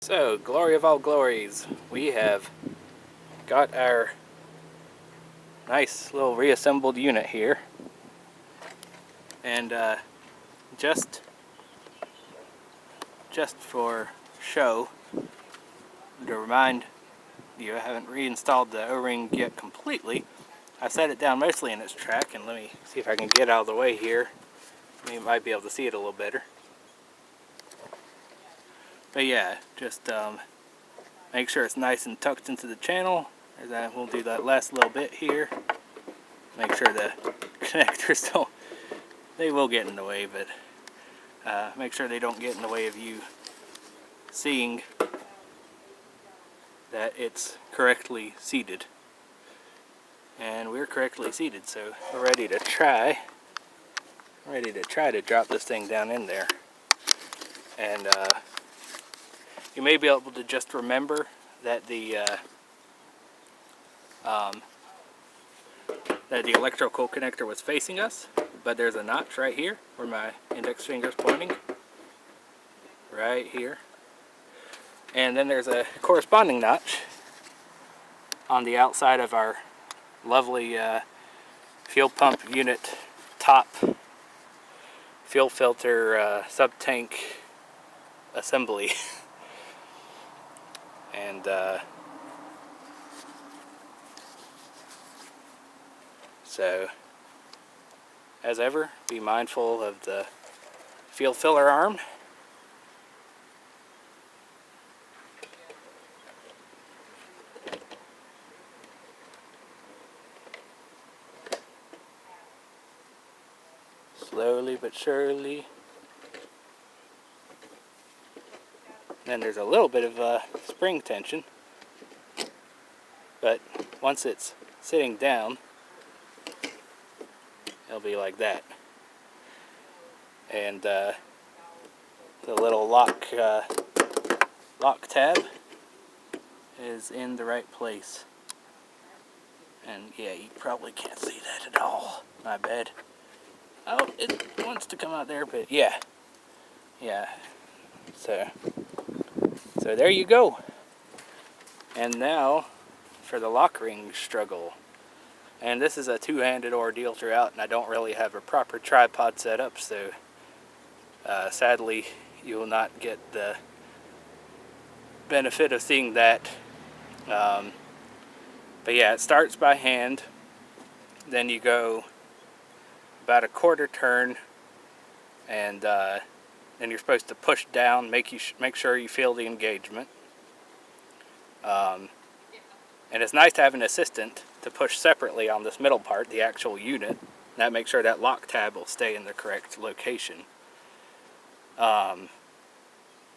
So, glory of all glories, we have got our nice little reassembled unit here. And just for show, to remind you I haven't reinstalled the O-ring yet completely. I set it down mostly in its track, and let me see if I can get out of the way here. You might be able to see it a little better. But yeah, just make sure it's nice and tucked into the channel. We'll do that last little bit here. Make sure the connectors don't, they will get in the way, but make sure they don't get in the way of you seeing that it's correctly seated. And we're correctly seated, so we're ready to try to drop this thing down in there. And you may be able to just remember that the electrical connector was facing us, but there's a notch right here where my index finger is pointing, right here. And then there's a corresponding notch on the outside of our lovely fuel pump unit top fuel filter sub-tank assembly. And so, as ever, be mindful of the fuel filler arm. Slowly but surely. Then there's a little bit of spring tension, but once it's sitting down, it'll be like that. And the little lock tab is in the right place. And yeah, you probably can't see that at all. My bad. Oh, it wants to come out there, but yeah. So there you go. And now for the lock ring struggle. And this is a two-handed ordeal throughout, and I don't really have a proper tripod set up, so sadly you will not get the benefit of seeing that. But yeah, it starts by hand, then you go about a quarter turn, and then you're supposed to push down, make sure you feel the engagement. And it's nice to have an assistant to push separately on this middle part, the actual unit. That makes sure that lock tab will stay in the correct location. But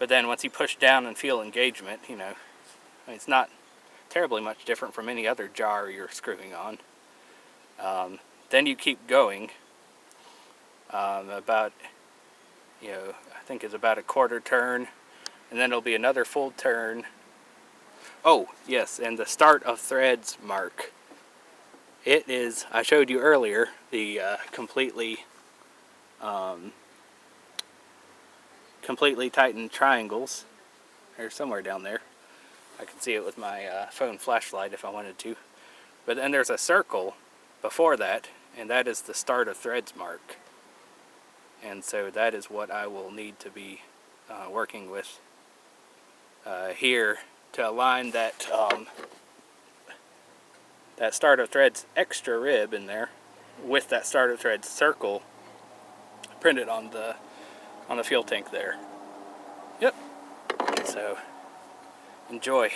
then once you push down and feel engagement, you know, it's not terribly much different from any other jar you're screwing on. Then you keep going. About, you know, I think it's about a quarter turn, and then it'll be another full turn. Oh yes, and the start of threads mark. It is, I showed you earlier, the completely tightened triangles. They're somewhere down there. I can see it with my phone flashlight if I wanted to. But then there's a circle before that, and that is the start of threads mark. And so that is what I will need to be working with here to align that that start of threads extra rib in there with that start of threads circle printed on the fuel tank there. Yep. So enjoy.